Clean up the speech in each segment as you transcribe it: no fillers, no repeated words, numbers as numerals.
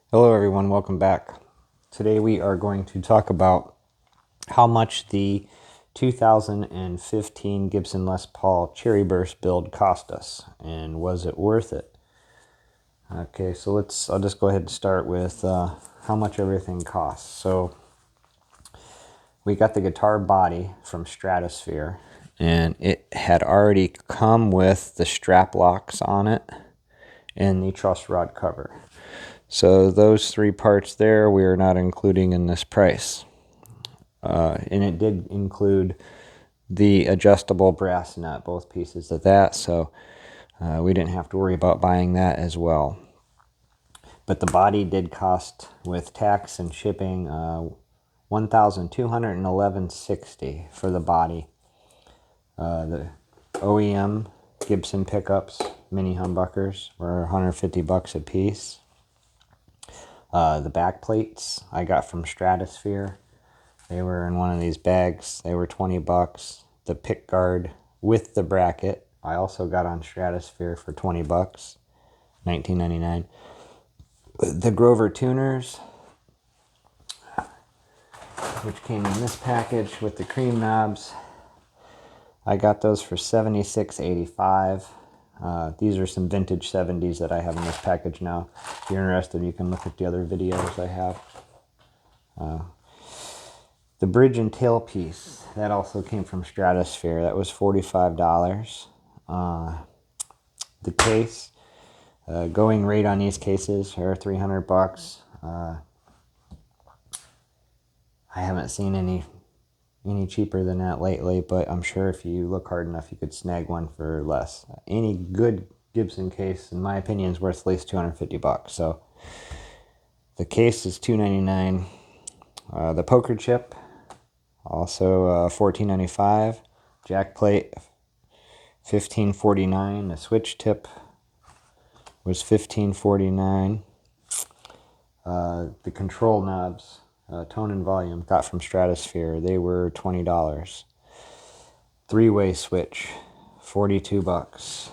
Hello everyone, welcome back. Today we are going to talk about how much the 2015 Gibson Les Paul Cherryburst build cost us, and was it worth it? Okay, so I'll just go ahead and start with how much everything costs. So we got the guitar body from Stratosphere, and it had already come with the strap locks on it and the truss rod cover. So those three parts there we are not including in this price. And it did include the adjustable brass nut, both pieces of that, so we didn't have to worry about buying that as well. But the body did cost, with tax and shipping, $1,211.60 for the body. The OEM Gibson pickups, mini humbuckers, were $150 a piece. The back plates I got from Stratosphere. They were in one of these bags. They were $20. The pick guard with the bracket I also got on Stratosphere for $20, $19.99. The Grover tuners, which came in this package with the cream knobs, I got those for $76.85. These are some vintage 70s that I have in this package now. If you're interested, you can look at the other videos I have. The bridge and tail piece, that also came from Stratosphere. That was $45. The case, going rate on these cases are $300. I haven't seen any cheaper than that lately, but I'm sure if you look hard enough, you could snag one for less. Any good Gibson case, in my opinion, is worth at least $250. So the case is $299. The poker chip, also $14.95. Jack plate, $15.49. The switch tip was $15.49. The control knobs, tone and volume, got from Stratosphere. They were $20. Three-way switch, $42.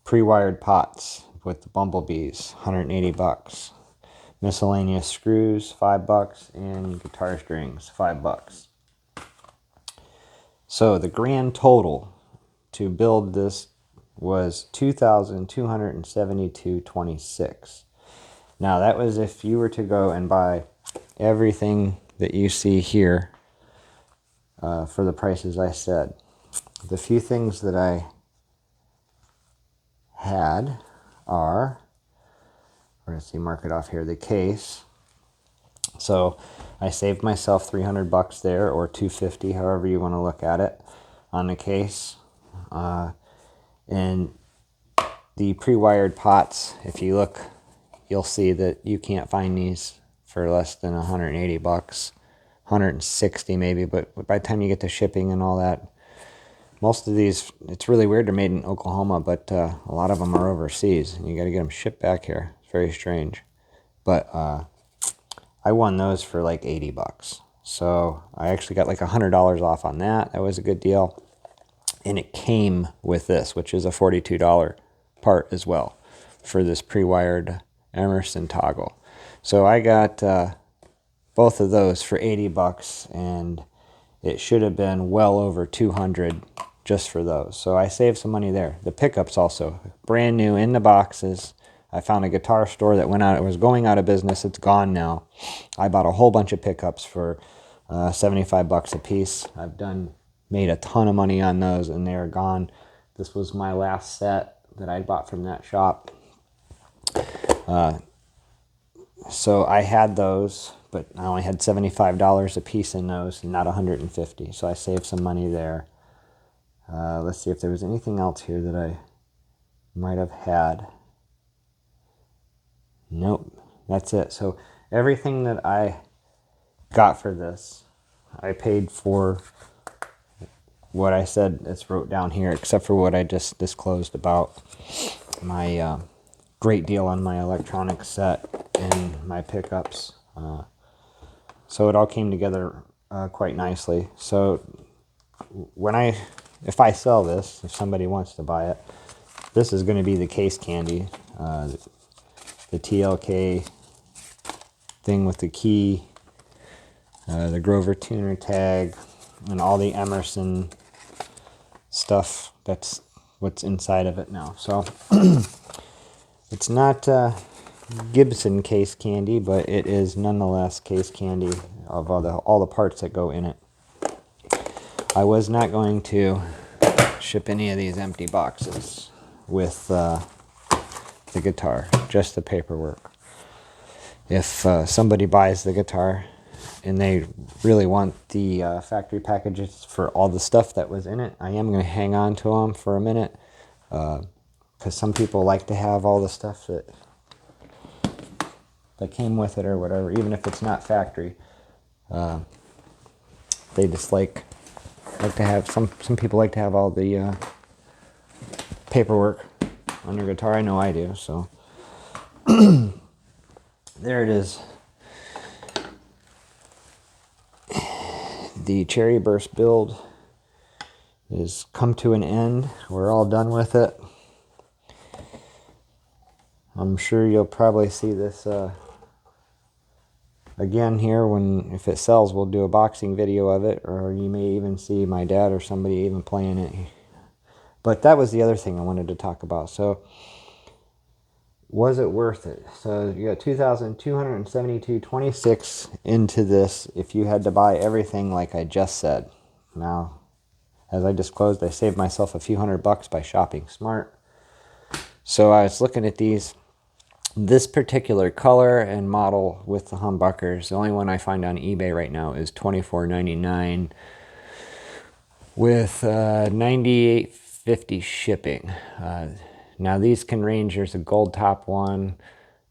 Pre-wired pots with the bumblebees, $180. Miscellaneous screws, $5, and guitar strings, $5. So the grand total to build this was $2,272.26. Now that was if you were to go and buy everything that you see here for the prices I said. The few things that I had are, let's see, mark it off here, the case. So I saved myself $300 there, or $250, however you want to look at it, on the case. And the pre-wired pots, if you look, you'll see that you can't find these for less than $180, $160 maybe, but by the time you get to shipping and all that, most of these, it's really weird, they're made in Oklahoma, but a lot of them are overseas, and you got to get them shipped back here. It's very strange. But I won those for like $80. So I actually got like $100 off on that. That was a good deal. And it came with this, which is a $42 part as well, for this pre-wired Emerson toggle. So I got both of those for $80, and it should have been well over $200 just for those. So I saved some money there. The pickups also, brand new in the boxes. I found a guitar store that it was going out of business. It's gone now. I bought a whole bunch of pickups for $75 a piece. Made a ton of money on those, and they are gone. This was my last set that I bought from that shop. So I had those, but I only had $75 a piece in those, and not $150. So I saved some money there. Let's see if there was anything else here that I might have had. Nope, that's it. So everything that I got for this, I paid for what I said it's wrote down here, except for what I just disclosed about my great deal on my electronic set and my pickups. So it all came together quite nicely. So if I sell this, if somebody wants to buy it, this is going to be the case candy. The TLK thing with the key, the Grover tuner tag, and all the Emerson stuff. That's what's inside of it now. So it's not Gibson case candy, but it is nonetheless case candy of all the parts that go in it. I was not going to ship any of these empty boxes with the guitar, just the paperwork. If somebody buys the guitar and they really want the factory packages for all the stuff that was in it, I am going to hang on to them for a minute, because some people like to have all the stuff that came with it or whatever, even if it's not factory. They just like to have, some people like to have all the paperwork on their guitar. I know I do. So there it is. The Cherryburst build is come to an end. We're all done with it. I'm sure you'll probably see this again here if it sells. We'll do a boxing video of it, or you may even see my dad or somebody even playing it. But that was the other thing I wanted to talk about. So was it worth it? So you got $2,272.26 into this if you had to buy everything like I just said. Now, as I disclosed, I saved myself a few $100 by shopping smart. So I was looking at these. This particular color and model with the humbuckers, the only one I find on eBay right now is $24.99 with $98.50 shipping. Now these can range. There's a gold top one.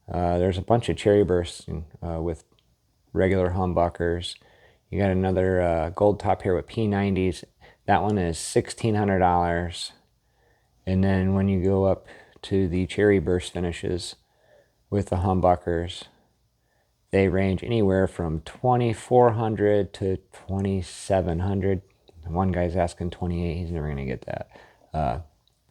There's a bunch of Cherrybursts with regular humbuckers. You got another gold top here with P90s. That one is $1,600. And then when you go up to the Cherryburst finishes with the humbuckers, they range anywhere from $2,400 to $2,700. One guy's asking $28. He's never going to get that. But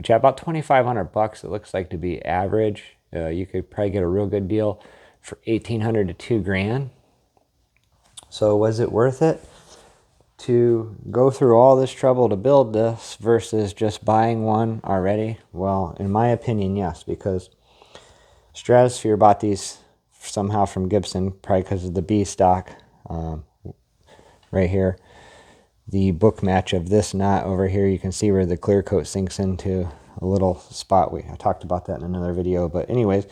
yeah, about $2,500. It looks like to be average. You could probably get a real good deal for $1,800 to $2,000. So was it worth it to go through all this trouble to build this versus just buying one already? Well, in my opinion, yes, because Stratosphere bought these somehow from Gibson, probably because of the B stock. Right here, the book match of this knot over here, you can see where the clear coat sinks into a little spot. I talked about that in another video. But anyways,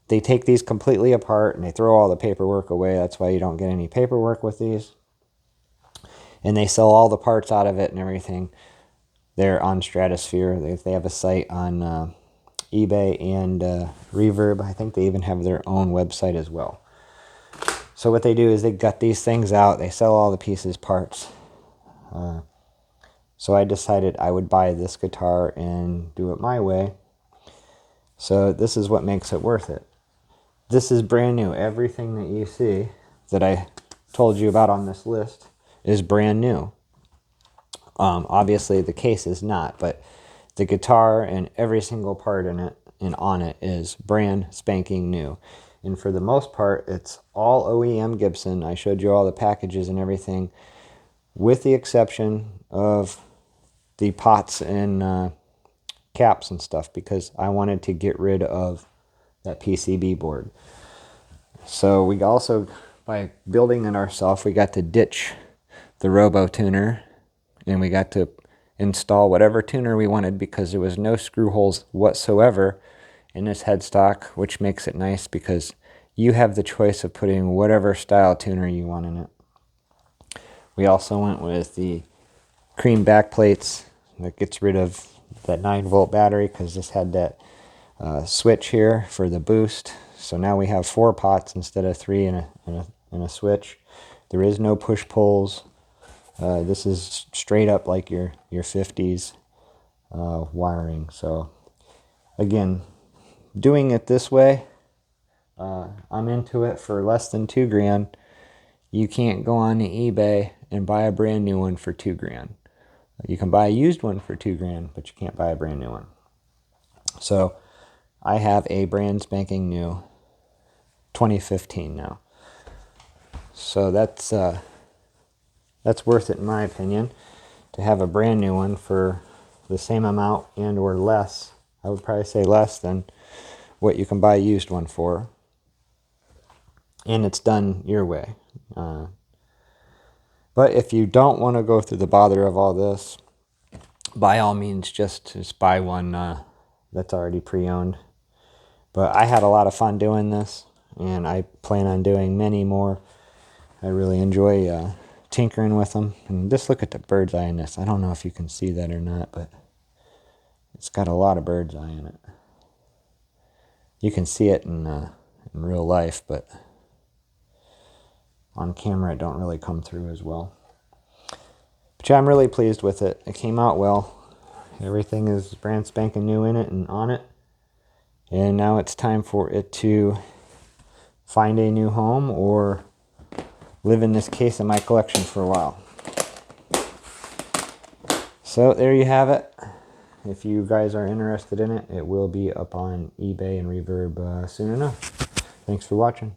they take these completely apart and they throw all the paperwork away. That's why you don't get any paperwork with these. And they sell all the parts out of it and everything. They're on Stratosphere. They have a site on eBay and Reverb. I think they even have their own website as well. So what they do is they gut these things out. They sell all the pieces, parts. So I decided I would buy this guitar and do it my way. So this is what makes it worth it. This is brand new. Everything that you see that I told you about on this list is brand new. Obviously the case is not, but the guitar and every single part in it and on it is brand spanking new. And for the most part, it's all OEM Gibson. I showed you all the packages and everything, with the exception of the pots and caps and stuff, because I wanted to get rid of that PCB board. So we also, by building it ourselves, we got to ditch the Robo tuner, and we got to install whatever tuner we wanted, because there was no screw holes whatsoever in this headstock, which makes it nice because you have the choice of putting whatever style tuner you want in it. We also went with the cream back plates that gets rid of that 9-volt battery, because this had that switch here for the boost. So now we have 4 pots instead of 3 and a switch. There is no push pulls. This is straight up like your 50s wiring. So again, doing it this way, I'm into it for less than $2,000. You can't go on to eBay and buy a brand new one for $2,000. You can buy a used one for $2,000, but you can't buy a brand new one. So I have a brand spanking new 2015 now. So that's worth it in my opinion, to have a brand new one for the same amount and or less. I would probably say less than what you can buy a used one for. And it's done your way. But if you don't want to go through the bother of all this, by all means, just buy one that's already pre-owned. But I had a lot of fun doing this, and I plan on doing many more. I really enjoy tinkering with them. And just look at the bird's eye in this. I don't know if you can see that or not, but it's got a lot of bird's eye in it. You can see it in real life, but on camera it don't really come through as well. But yeah, I'm really pleased with it. It came out well. Everything is brand spanking new in it and on it. And now it's time for it to find a new home or live in this case in my collection for a while. So there you have it. If you guys are interested in it, it will be up on eBay and Reverb soon enough. Thanks for watching.